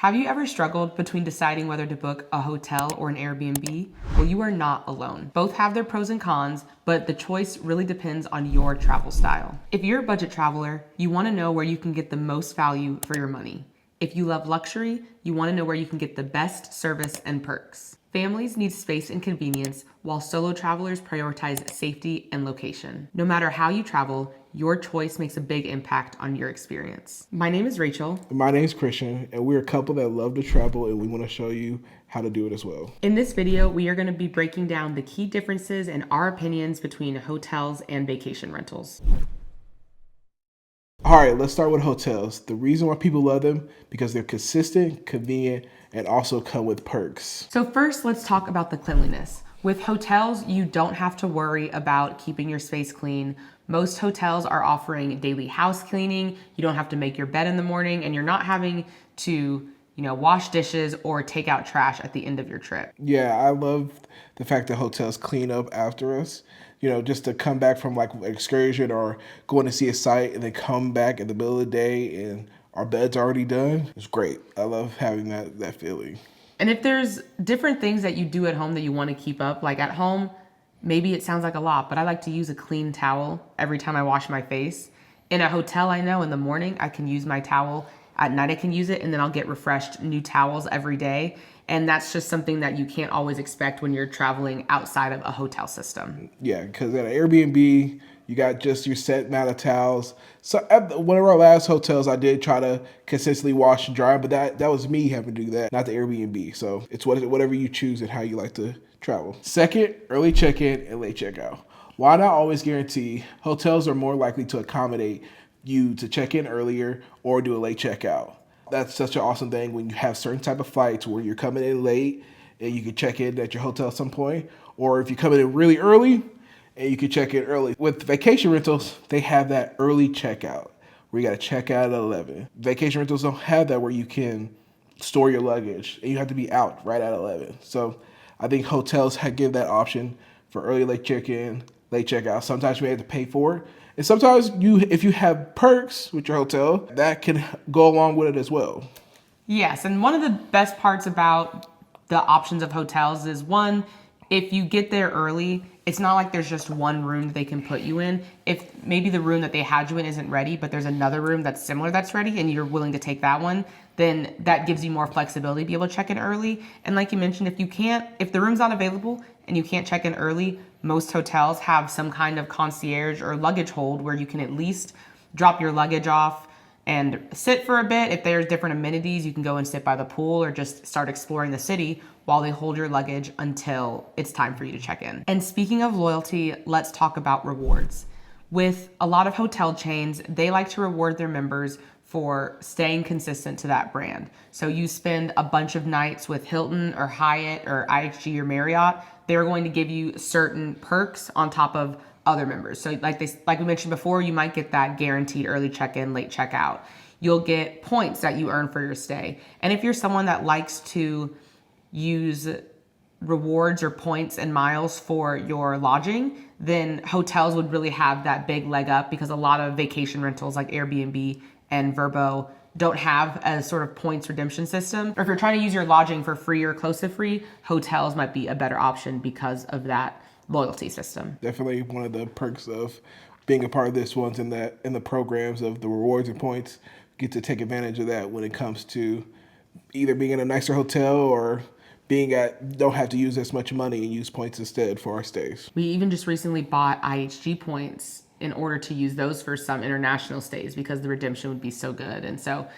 Have you ever struggled between deciding whether to book a hotel or an Airbnb? Well, you are not alone. Both have their pros and cons, but the choice really depends on your travel style. If you're a budget traveler, you want to know where you can get the most value for your money. If you love luxury, you want to know where you can get the best service and perks. Families need space and convenience, while solo travelers prioritize safety and location. No matter how you travel, your choice makes a big impact on your experience. My name is Rachel. My name is Christian, and we're a couple that love to travel, and we want to show you how to do it as well. In this video, we are going to be breaking down the key differences and our opinions between hotels and vacation rentals. All right, let's start with hotels. The reason why people love them, because they're consistent, convenient, and also come with perks. So first, let's talk about the cleanliness. With hotels, you don't have to worry about keeping your space clean. Most hotels are offering daily house cleaning. You don't have to make your bed in the morning, and you're not having to, wash dishes or take out trash at the end of your trip. Yeah, I love the fact that hotels clean up after us. Just to come back from like an excursion or going to see a site and then come back in the middle of the day and our bed's already done. It's great. I love having that feeling. And if there's different things that you do at home that you want to keep up, like at home, maybe it sounds like a lot, but I like to use a clean towel every time I wash my face. In a hotel, I know in the morning I can use my towel. At night I can use it, and then I'll get refreshed new towels every day. And that's just something that you can't always expect when you're traveling outside of a hotel system. Yeah, because at an Airbnb, you got just your set amount of towels. So at one of our last hotels, I did try to consistently wash and dry, but that was me having to do that, not the Airbnb. So it's whatever you choose and how you like to travel. Second, early check-in and late checkout. While not always guarantee, hotels are more likely to accommodate you to check in earlier or do a late checkout. That's such an awesome thing when you have certain type of flights where you're coming in late and you can check in at your hotel at some point, or if you're coming in really early and you can check in early. With vacation rentals, they have that early checkout where you got to check out at 11. Vacation rentals don't have that where you can store your luggage and you have to be out right at 11. So I think hotels give that option for early, late check-in, late checkout. Sometimes you may have to pay for it. And sometimes if you have perks with your hotel, that can go along with it as well. Yes, and one of the best parts about the options of hotels is, one, if you get there early, it's not like there's just one room that they can put you in. If maybe the room that they had you in isn't ready, but there's another room that's similar that's ready and you're willing to take that one, then that gives you more flexibility to be able to check in early. And like you mentioned, if the room's not available and you can't check in early, most hotels have some kind of concierge or luggage hold where you can at least drop your luggage off and sit for a bit. If there's different amenities, you can go and sit by the pool or just start exploring the city while they hold your luggage until it's time for you to check in. And speaking of loyalty, let's talk about rewards. With a lot of hotel chains, they like to reward their members for staying consistent to that brand. So you spend a bunch of nights with Hilton or Hyatt or IHG or Marriott, they're going to give you certain perks on top of other members. So like we mentioned before, you might get that guaranteed early check-in, late checkout. You'll get points that you earn for your stay. And if you're someone that likes to use rewards or points and miles for your lodging, then hotels would really have that big leg up, because a lot of vacation rentals like Airbnb and Vrbo don't have a sort of points redemption system. Or if you're trying to use your lodging for free or close to free, hotels might be a better option because of that loyalty system. Definitely one of the perks of being a part of this one's in the programs of the rewards and points. Get to take advantage of that when it comes to either being in a nicer hotel or don't have to use as much money and use points instead for our stays. We even just recently bought IHG points in order to use those for some international stays because the redemption would be so good. And so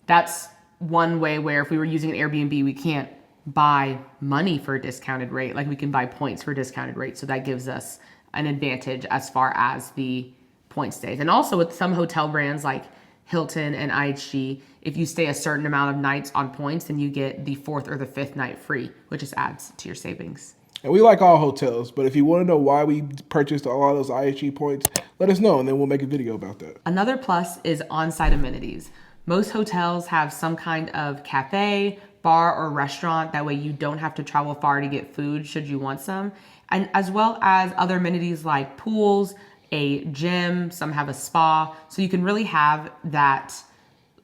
that's one way where if we were using an Airbnb, we can't buy money for a discounted rate, like we can buy points for a discounted rate. So that gives us an advantage as far as the point stays. And also with some hotel brands like Hilton and IHG, if you stay a certain amount of nights on points, then you get the 4th or the 5th night free, which just adds to your savings. And we like all hotels, but if you want to know why we purchased a lot of those IHG points, let us know and then we'll make a video about that. Another plus is on-site amenities. Most hotels have some kind of cafe, bar, or restaurant. That way you don't have to travel far to get food should you want some. And as well as other amenities like pools, a gym, some have a spa. So you can really have that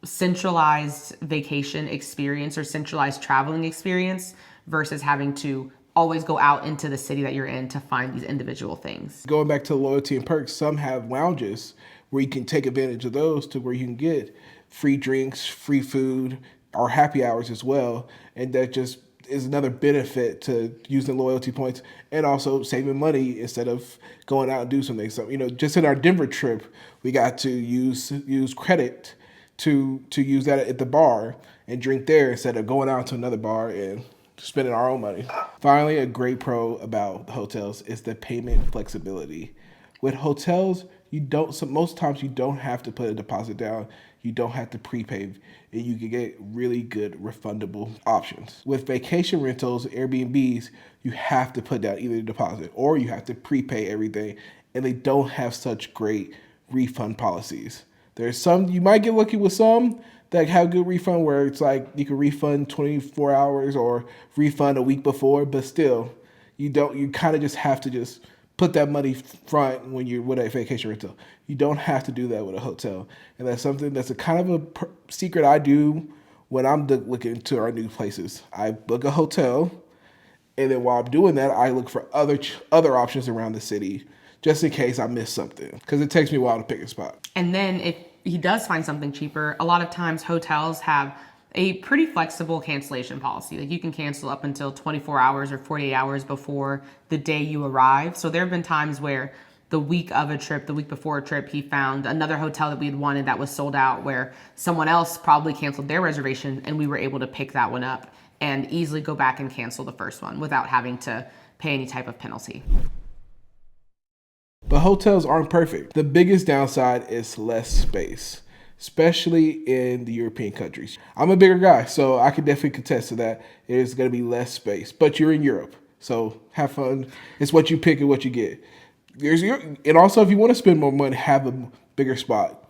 centralized vacation experience or centralized traveling experience versus having to always go out into the city that you're in to find these individual things. Going back to loyalty and perks, some have lounges where you can take advantage of those to where you can get free drinks, free food, or happy hours as well. And that just is another benefit to using loyalty points and also saving money instead of going out and do something. So, just in our Denver trip, we got to use credit to use that at the bar and drink there instead of going out to another bar and spending our own money. Finally, a great pro about hotels is the payment flexibility. With hotels, most times you don't have to put a deposit down. You don't have to prepay, and you can get really good refundable options. With vacation rentals, Airbnbs, you have to put down either a deposit or you have to prepay everything, and they don't have such great refund policies. There's some, you might get lucky with some that have good refund where it's like you can refund 24 hours or refund a week before, but still, you kind of just have to just put that money front when you're with a vacation rental. You don't have to do that with a hotel. And that's something that's a kind of a secret I do when I'm looking to our new places. I book a hotel, and then while I'm doing that, I look for other options around the city just in case I miss something, because it takes me a while to pick a spot. And then if he does find something cheaper, a lot of times hotels have a pretty flexible cancellation policy. Like you can cancel up until 24 hours or 48 hours before the day you arrive. So there have been times where the week of a trip, the week before a trip, he found another hotel that we had wanted that was sold out where someone else probably canceled their reservation, and we were able to pick that one up and easily go back and cancel the first one without having to pay any type of penalty. But hotels aren't perfect. The biggest downside is less space, especially in the European countries. I'm a bigger guy, so I can definitely contest to that. There's going to be less space, but you're in Europe, so have fun. It's what you pick and what you get. And also, if you want to spend more money, have a bigger spot.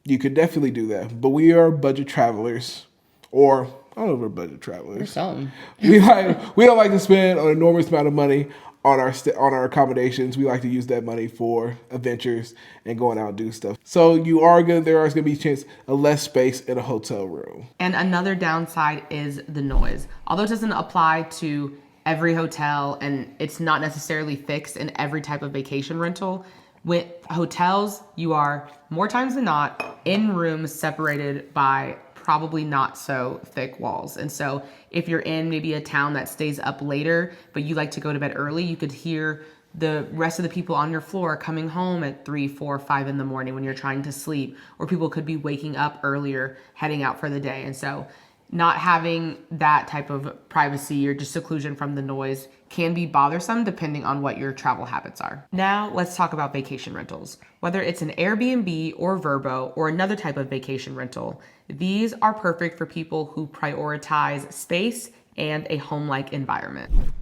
You could definitely do that. But we are budget travelers, or I don't know if we're budget travelers. Or something. We don't like to spend an enormous amount of money on our accommodations. We like to use that money for adventures and going out and do stuff. So there are going to be a chance of less space in a hotel room. And another downside is the noise. Although it doesn't apply to every hotel and it's not necessarily fixed in every type of vacation rental, with hotels, you are more times than not in rooms separated by probably not so thick walls. And so if you're in maybe a town that stays up later, but you like to go to bed early, you could hear the rest of the people on your floor coming home at 3, 4, 5 in the morning when you're trying to sleep, or people could be waking up earlier, heading out for the day. And so not having that type of privacy or just seclusion from the noise can be bothersome depending on what your travel habits are. Now let's talk about vacation rentals. Whether it's an Airbnb or Vrbo or another type of vacation rental, these are perfect for people who prioritize space and a home-like environment.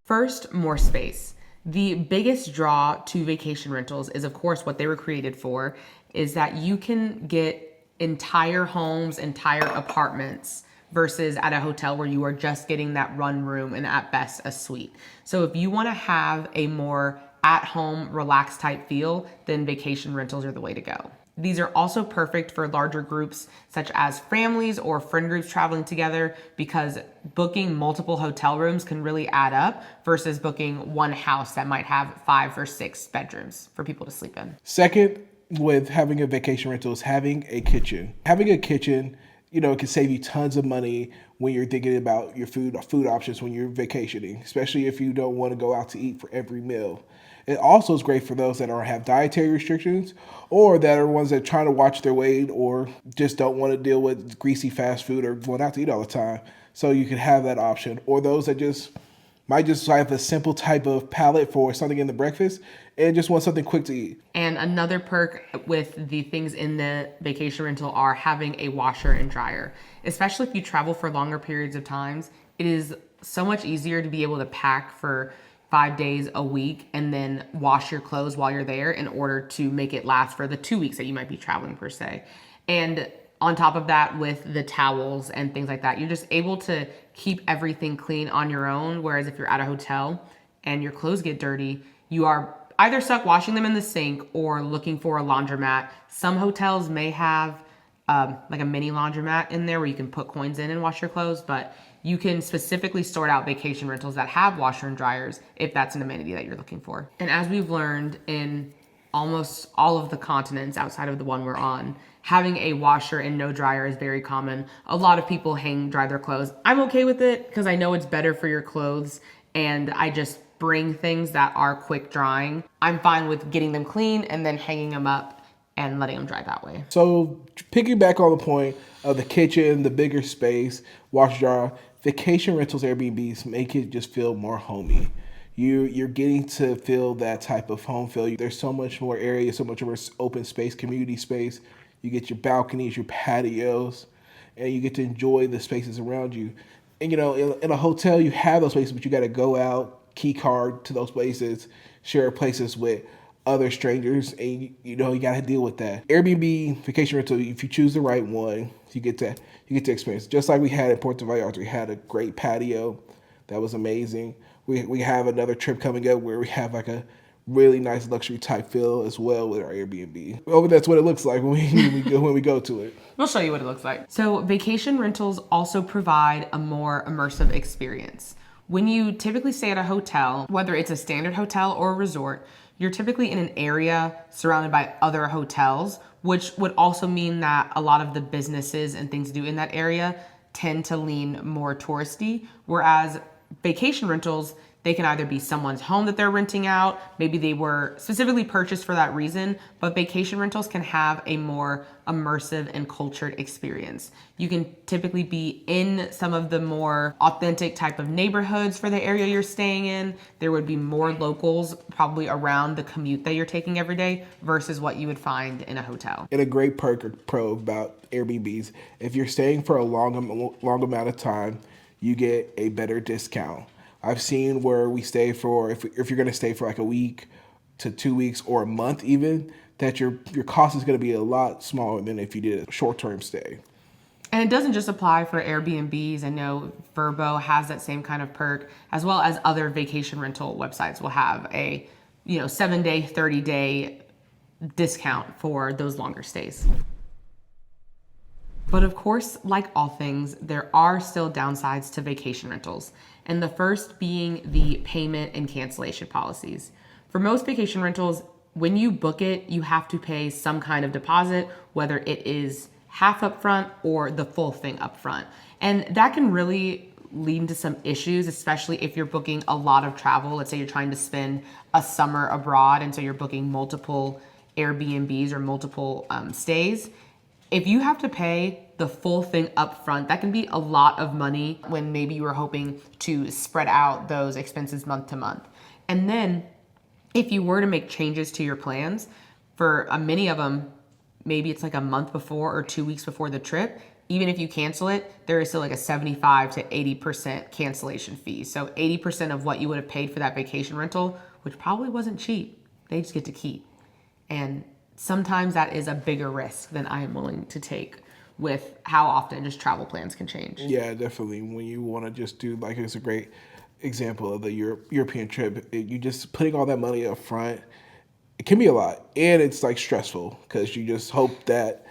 First, more space. The biggest draw to vacation rentals is, of course, what they were created for, is that you can get entire homes, entire apartments, versus at a hotel where you are just getting that one room and at best a suite. So if you want to have a more at-home, relaxed type feel, then vacation rentals are the way to go. These are also perfect for larger groups such as families or friend groups traveling together, because booking multiple hotel rooms can really add up versus booking one house that might have 5 or 6 bedrooms for people to sleep in. Second, with having a vacation rental is having a kitchen. Having a kitchen, it can save you tons of money when you're thinking about your food options when you're vacationing, especially if you don't want to go out to eat for every meal. It also is great for those that have dietary restrictions, or that are ones that are trying to watch their weight, or just don't want to deal with greasy fast food or going out to eat all the time. So you can have that option. Or those that might just have a simple type of palate for something in the breakfast and just want something quick to eat. And another perk with the things in the vacation rental are having a washer and dryer. Especially if you travel for longer periods of times, it is so much easier to be able to pack for 5 days a week and then wash your clothes while you're there in order to make it last for the 2 weeks that you might be traveling per se. And on top of that, with the towels and things like that, you're just able to keep everything clean on your own. Whereas if you're at a hotel and your clothes get dirty, you are either stuck washing them in the sink or looking for a laundromat. Some hotels may have like a mini laundromat in there where you can put coins in and wash your clothes, but you can specifically sort out vacation rentals that have washer and dryers if that's an amenity that you're looking for. And as we've learned in almost all of the continents outside of the one we're on, having a washer and no dryer is very common. A lot of people hang dry their clothes. I'm okay with it because I know it's better for your clothes, and I just bring things that are quick drying. I'm fine with getting them clean and then hanging them up and letting them dry that way. So piggyback on the point of the kitchen, the bigger space, washer dryer, vacation rentals, Airbnbs make it just feel more homey. You're getting to feel that type of home feel. There's so much more area, so much more open space, community space. You get your balconies, your patios, and you get to enjoy the spaces around you. And in a hotel, you have those spaces, but you got to go out, key card to those places, share places with other strangers, and you got to deal with that. Airbnb vacation rental, if you choose the right one, you get to experience. Just like we had in Puerto Vallarta, we had a great patio that was amazing. We have another trip coming up where we have like a really nice luxury type feel as well with our Airbnb. Well, that's what it looks like when we go to it. We'll show you what it looks like. So vacation rentals also provide a more immersive experience. When you typically stay at a hotel, whether it's a standard hotel or a resort, you're typically in an area surrounded by other hotels, which would also mean that a lot of the businesses and things to do in that area tend to lean more touristy, whereas vacation rentals, they can either be someone's home that they're renting out, maybe they were specifically purchased for that reason, but vacation rentals can have a more immersive and cultured experience. You can typically be in some of the more authentic type of neighborhoods for the area you're staying in. There would be more locals probably around the commute that you're taking every day versus what you would find in a hotel. And a great perk or pro about Airbnbs, if you're staying for a long amount of time, you get a better discount. I've seen where we stay for, if you're going to stay for like a week to 2 weeks or a month even, that your cost is going to be a lot smaller than if you did a short-term stay. And it doesn't just apply for Airbnbs. I know Vrbo has that same kind of perk, as well as other vacation rental websites will have a 7-day, 30-day discount for those longer stays. But of course, like all things, there are still downsides to vacation rentals. And the first being the payment and cancellation policies. For most vacation rentals, when you book it, you have to pay some kind of deposit, whether it is half upfront or the full thing upfront. And that can really lead to some issues, especially if you're booking a lot of travel. Let's say you're trying to spend a summer abroad, and so you're booking multiple Airbnbs or multiple stays. If you have to pay the full thing up front, that can be a lot of money when maybe you were hoping to spread out those expenses month to month. And then if you were to make changes to your plans, for many of them, maybe it's like a month before or 2 weeks before the trip, even if you cancel it, there is still like a 75 to 80% cancellation fee. So 80% of what you would have paid for that vacation rental, which probably wasn't cheap, they just get to keep. And sometimes that is a bigger risk than I am willing to take with how often just travel plans can change. Yeah, definitely. When you want to just do, like, it's a great example of the European trip, you just putting all that money up front, it can be a lot. And it's like stressful because you just hope that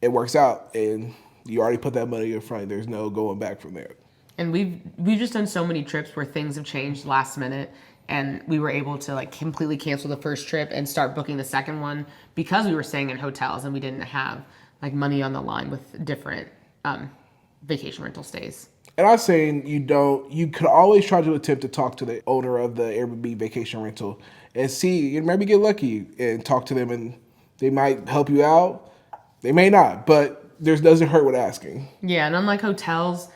it works out and you already put that money up front. There's no going back from there. And we've just done so many trips where things have changed last minute, and we were able to like completely cancel the first trip and start booking the second one because we were staying in hotels and we didn't have like money on the line with different vacation rental stays. And I'm saying you could always try to attempt to talk to the owner of the Airbnb vacation rental and see, maybe get lucky and talk to them, and they might help you out. They may not, but there doesn't hurt with asking. Yeah, and unlike hotels,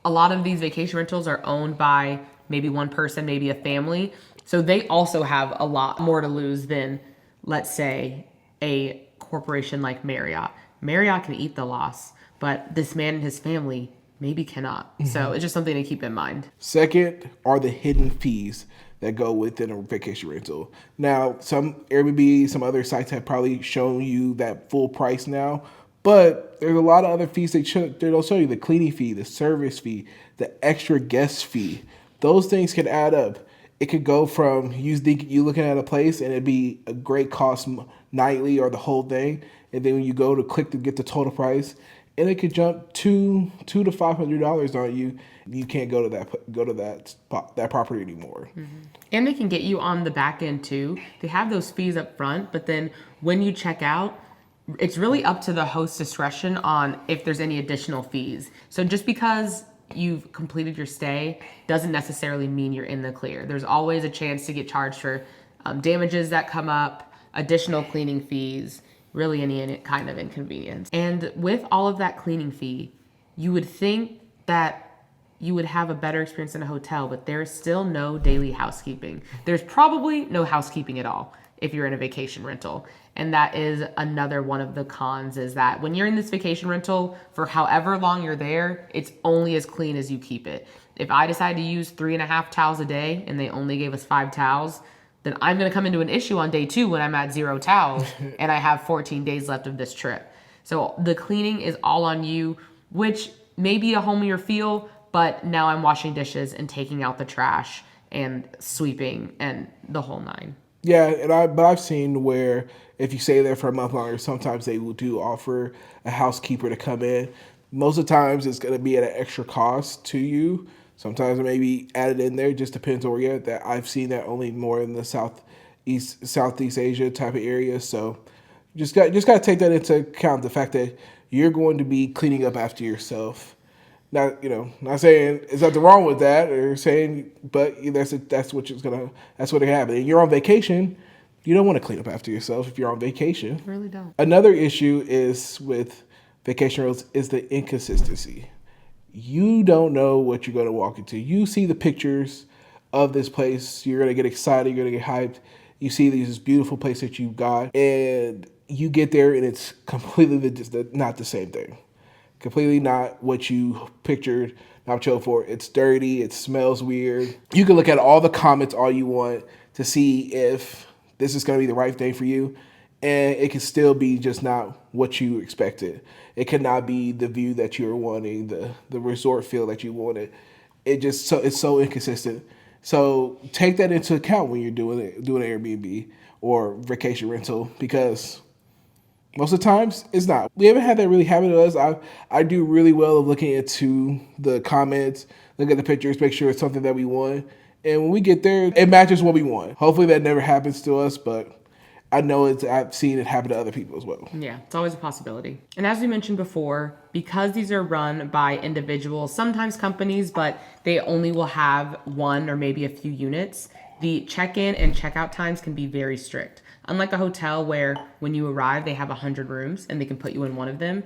a lot of these vacation rentals are owned by maybe one person, maybe a family. So they also have a lot more to lose than, let's say, a corporation like Marriott. Marriott can eat the loss, but this man and his family maybe cannot. Mm-hmm. So it's just something to keep in mind. Second are the hidden fees that go within a vacation rental. Now, some Airbnb, some other sites have probably shown you that full price now, but there's a lot of other fees they don't show you. The cleaning fee, the service fee, the extra guest fee. Those things can add up. it could go from you think you looking at a place and it'd be a great cost nightly or the whole thing, and then when you go to click to get the total price, and it could jump $200 to $500 on you. You can't go to that property anymore. And they can get you on the back end too. They have those fees up front, but then when you check out, it's really up to the host's discretion on if there's any additional fees. So just because you've completed your stay doesn't necessarily mean you're in the clear. There's always a chance to get charged for damages that come up, additional cleaning fees, really any kind of inconvenience. And with all of that cleaning fee, you would think that you would have a better experience in a hotel, but there's still no daily housekeeping. There's probably no housekeeping at all if you're in a vacation rental. And that is another one of the cons, is that when you're in this vacation rental, for however long you're there, it's only as clean as you keep it. If I decide to use 3.5 towels a day and they only gave us 5 towels, then I'm going to come into an issue on day 2 when I'm at 0 towels and I have 14 days left of this trip. So the cleaning is all on you, which may be a homier feel, but now I'm washing dishes and taking out the trash and sweeping and the whole nine. Yeah, but I've seen where if you stay there for a month longer, sometimes they do offer a housekeeper to come in. Most of the times it's going to be at an extra cost to you. Sometimes it may be added in there. It just depends on where you're at. That I've seen that only more in the Southeast Asia type of area. So just got to take that into account. The fact that you're going to be cleaning up after yourself. Not saying there's nothing wrong with that, or saying, but that's what happen. And you're on vacation. You don't want to clean up after yourself if you're on vacation. I really don't. Another issue is with vacation rentals is the inconsistency. You don't know what you're going to walk into. You see the pictures of this place. You're going to get excited. You're going to get hyped. You see this beautiful place that you got, and you get there, and it's completely not the same thing. Completely not what you pictured, not what you hoped for. It's dirty. It smells weird. You can look at all the comments all you want to see if this is going to be the right thing for you, and it can still be just not what you expected. It cannot be the view that you were wanting, the resort feel that you wanted. It's so inconsistent. So take that into account when you're doing an Airbnb or vacation rental, because most of the times it's not. We haven't had that really happen to us. I do really well of looking into the comments, look at the pictures, make sure it's something that we want. And when we get there, it matches what we want. Hopefully that never happens to us, but I know I've seen it happen to other people as well. Yeah, it's always a possibility. And as we mentioned before, because these are run by individuals, sometimes companies, but they only will have one or maybe a few units, the check-in and check-out times can be very strict. Unlike a hotel where when you arrive, they have 100 rooms and they can put you in one of them,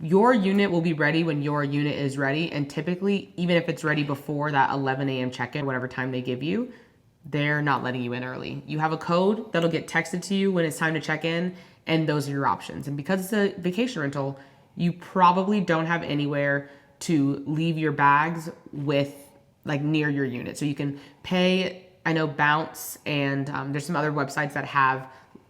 your unit will be ready when your unit is ready. And typically, even if it's ready before that 11 a.m. check-in, whatever time they give you, they're not letting you in early. You have a code that'll get texted to you when it's time to check in, and those are your options. And because it's a vacation rental, you probably don't have anywhere to leave your bags with, like, near your unit. So you can pay, I know Bounce and there's some other websites that have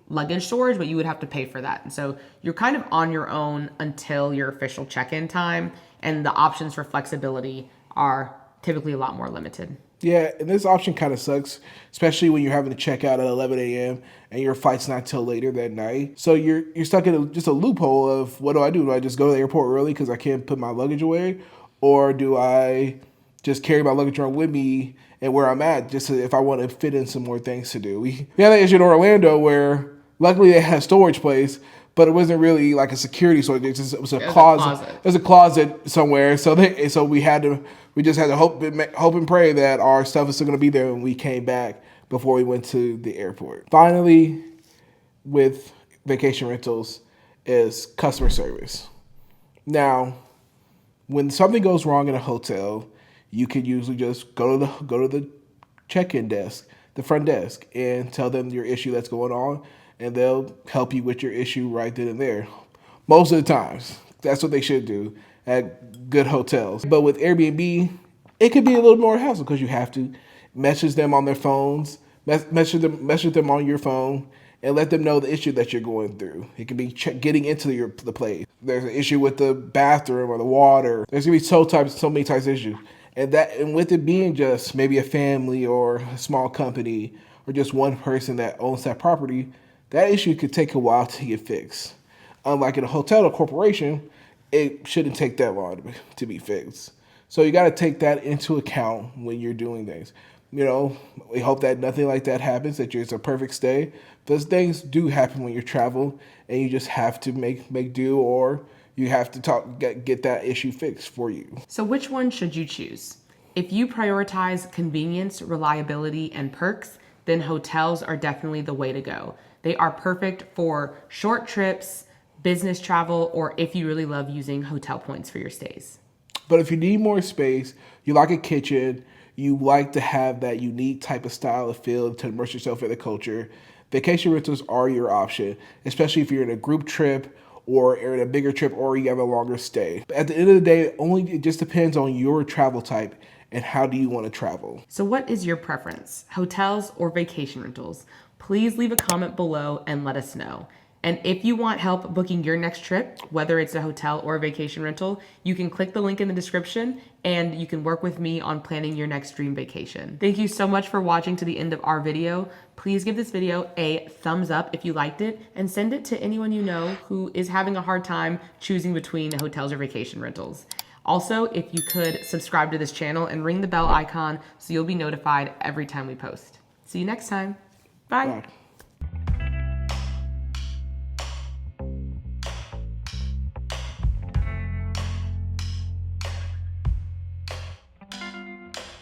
luggage storage, but you would have to pay for that. And so you're kind of on your own until your official check-in time, and the options for flexibility are typically a lot more limited. Yeah, and this option kind of sucks, especially when you're having to check out at 11 a.m. and your flight's not till later that night. So you're stuck in just a loophole of, what do I do? Do I just go to the airport early because I can't put my luggage away? Or do I just carry my luggage around with me and where I'm at, just if I want to fit in some more things to do? We had that issue in Orlando where luckily they had a storage place, but it wasn't really like a security storage. It was a closet. It was a closet somewhere. So we just had to hope and pray that our stuff is still going to be there when we came back before we went to the airport. Finally, with vacation rentals is customer service. Now, when something goes wrong in a hotel, you could usually just go to the check-in desk, the front desk, and tell them your issue that's going on, and they'll help you with your issue right then and there. Most of the times, that's what they should do at good hotels. But with Airbnb, it could be a little more hassle because you have to message them on their phones, message them on your phone, and let them know the issue that you're going through. It could be getting into the place. There's an issue with the bathroom or the water. There's gonna be so many types of issues. And with it being just maybe a family or a small company or just one person that owns that property, that issue could take a while to get fixed. Unlike in a hotel or corporation, it shouldn't take that long to be fixed. So you got to take that into account when you're doing things. You know, we hope that nothing like that happens, that it's a perfect stay. Those things do happen when you travel, and you just have to make do, or you have to get that issue fixed for you. So which one should you choose? If you prioritize convenience, reliability, and perks, then hotels are definitely the way to go. They are perfect for short trips, business travel, or if you really love using hotel points for your stays. But if you need more space, you like a kitchen, you like to have that unique type of style of feel to immerse yourself in the culture, vacation rentals are your option, especially if you're in a group trip or in a bigger trip or you have a longer stay. But at the end of the day, it just depends on your travel type and how do you want to travel. So what is your preference, hotels or vacation rentals? Please leave a comment below and let us know. And if you want help booking your next trip, whether it's a hotel or a vacation rental, you can click the link in the description and you can work with me on planning your next dream vacation. Thank you so much for watching to the end of our video. Please give this video a thumbs up if you liked it and send it to anyone you know who is having a hard time choosing between hotels or vacation rentals. Also, if you could subscribe to this channel and ring the bell icon so you'll be notified every time we post. See you next time. Bye. Bye.